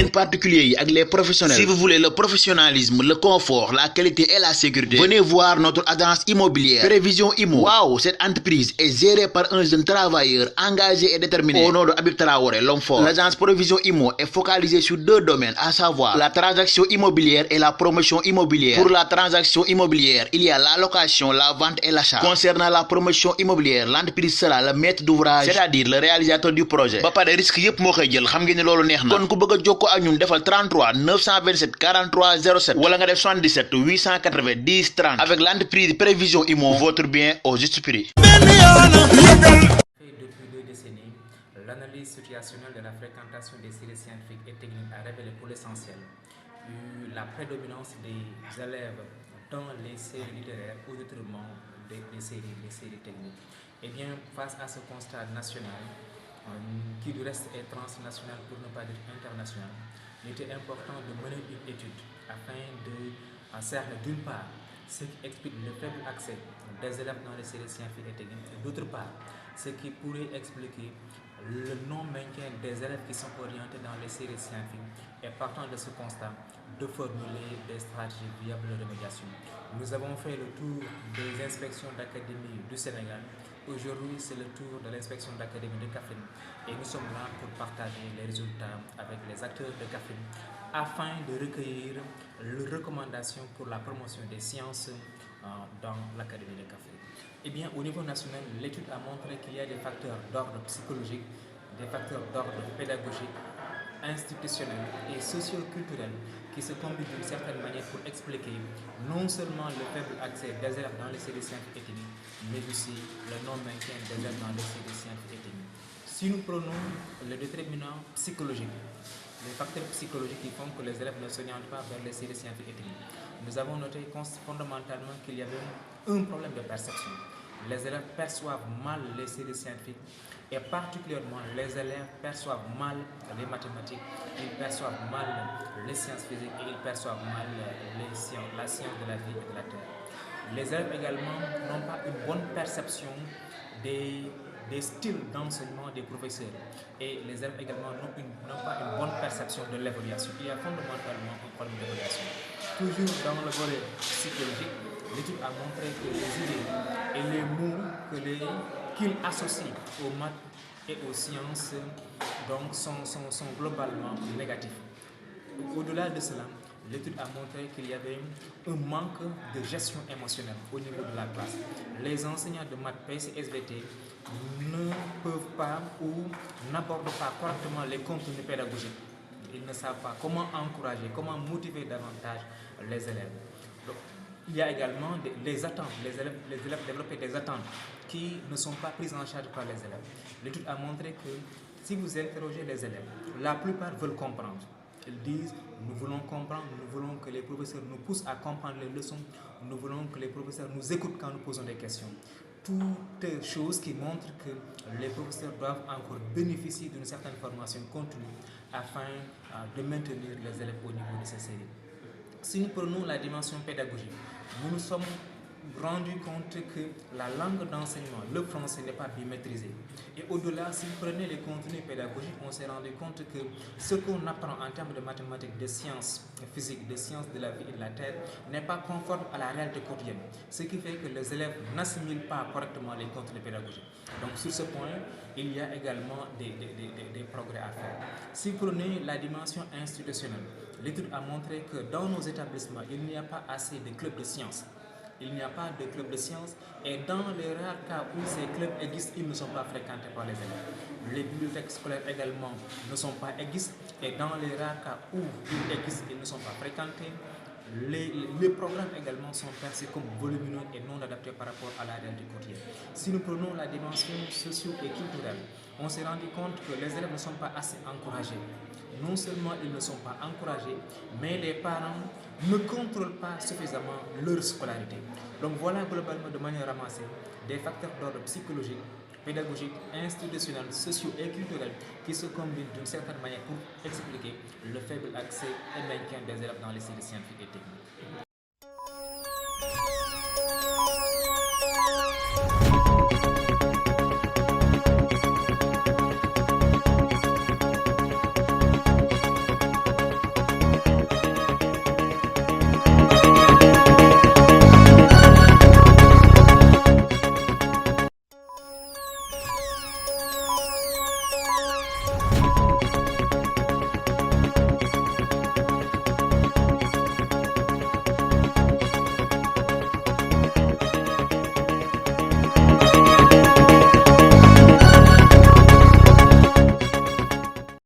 particuliers et les professionnels. Si vous voulez le professionnalisme, le confort, la qualité et la sécurité, venez voir notre agence immobilière Prévision Immo. Waouh, cette entreprise est gérée par un jeune travailleur engagé et déterminé au nom de Habib Traoré, l'homme fort. L'agence Prévision Immo est focalisée sur deux domaines, à savoir la transaction immobilière et la promotion immobilière. Pour la transaction immobilière, il y a la location, la vente et l'achat. Concernant la promotion immobilière, l'entreprise sera le maître d'ouvrage, c'est-à-dire le réalisateur du projet. Ba pare risque yépp moo koy jël, xam ngeen ne loolu neex na. Kon ku bëgg a jokkoo ak ñun defal 33 927 43 07 wala nga def 77 890 30. Avec l'entreprise Prévision Immo, votre bien au juste prix. Depuis 2 décennies, l'analyse situationnelle de la fréquentation des séries scientifiques et techniques a révélé pour l'essentiel la prédominance des élèves dans les séries littéraires ou autrement des séries techniques. Et bien, face à ce constat national, qui du reste est transnational pour ne pas dire international, il était important de mener une étude afin de cerner d'une part ce qui explique le faible accès des élèves dans les séries scientifiques et techniques, et d'autre part ce qui pourrait expliquer le non-maintien des élèves qui sont orientés dans les séries scientifiques, et partant de ce constat, de formuler des stratégies viables de remédiation. Nous avons fait le tour des inspections d'académie du Sénégal. Aujourd'hui, c'est le tour de l'inspection d'académie de Kaffrine et nous sommes là pour partager les résultats avec les acteurs de Kaffrine afin de recueillir les recommandations pour la promotion des sciences dans l'académie de Kaffrine. Eh bien, au niveau national, l'étude a montré qu'il y a des facteurs d'ordre psychologique, des facteurs d'ordre pédagogique, institutionnel et socio-culturel qui se combinent d'une certaine manière pour expliquer non seulement le faible accès des élèves dans les séries scientifiques et techniques, mais aussi le non-maintien des élèves dans les séries scientifiques et techniques. Si nous prenons le déterminant psychologique, les facteurs psychologiques qui font que les élèves ne s'orientent pas vers les séries scientifiques et techniques, nous avons noté fondamentalement qu'il y avait un problème de perception. Les élèves perçoivent mal les séries scientifiques et particulièrement les élèves perçoivent mal les mathématiques, ils perçoivent mal les sciences physiques et ils perçoivent mal la science de la vie et de la terre. Les élèves également n'ont pas une bonne perception des styles d'enseignement des professeurs et les élèves également n'ont pas une bonne perception de l'évaluation. Il y a fondamentalement un problème d'évaluation. Toujours dans le volet psychologique, l'étude a montré que les idées et les mots qu'ils associent aux maths et aux sciences donc, sont globalement négatifs. Au-delà de cela, l'étude a montré qu'il y avait un manque de gestion émotionnelle au niveau de la classe. Les enseignants de maths, PS et SVT ne peuvent pas ou n'abordent pas correctement les contenus pédagogiques. Ils ne savent pas comment encourager, comment motiver davantage les élèves. Donc, il y a également les attentes. Les élèves développent des attentes qui ne sont pas prises en charge par les élèves. L'étude a montré que si vous interrogez les élèves, la plupart veulent comprendre. Ils disent, nous voulons comprendre, nous voulons que les professeurs nous poussent à comprendre les leçons, nous voulons que les professeurs nous écoutent quand nous posons des questions. Toutes choses qui montrent que les professeurs doivent encore bénéficier d'une certaine formation continue afin de maintenir les élèves au niveau de ces séries. Si nous prenons la dimension pédagogique, nous nous sommes rendu compte que la langue d'enseignement, le français, n'est pas bien maîtrisé. Et au-delà, si vous prenez les contenus pédagogiques, on s'est rendu compte que ce qu'on apprend en termes de mathématiques, de sciences physiques, de sciences de la vie et de la terre n'est pas conforme à la réalité quotidienne. Ce qui fait que les élèves n'assimilent pas correctement les contenus pédagogiques. Donc sur ce point, il y a également des progrès à faire. Si vous prenez la dimension institutionnelle, l'étude a montré que dans nos établissements, il n'y a pas assez de clubs de sciences. Il n'y a pas de club de sciences et dans les rares cas où ces clubs existent, ils ne sont pas fréquentés par les élèves. Les bibliothèques scolaires également ne sont pas existent et dans les rares cas où ils existent, ils ne sont pas fréquentés. Les programmes également sont perçus comme volumineux et non adaptés par rapport à la réalité quotidienne. Si nous prenons la dimension socio- et culturelle, on s'est rendu compte que les élèves ne sont pas assez encouragés. Non seulement ils ne sont pas encouragés, mais les parents ne contrôlent pas suffisamment leur scolarité. Donc voilà globalement de manière ramassée des facteurs d'ordre psychologique, pédagogique, institutionnel, socio- et culturel qui se combinent d'une certaine manière pour expliquer le faible accès et maintien des élèves dans les séries scientifiques et techniques.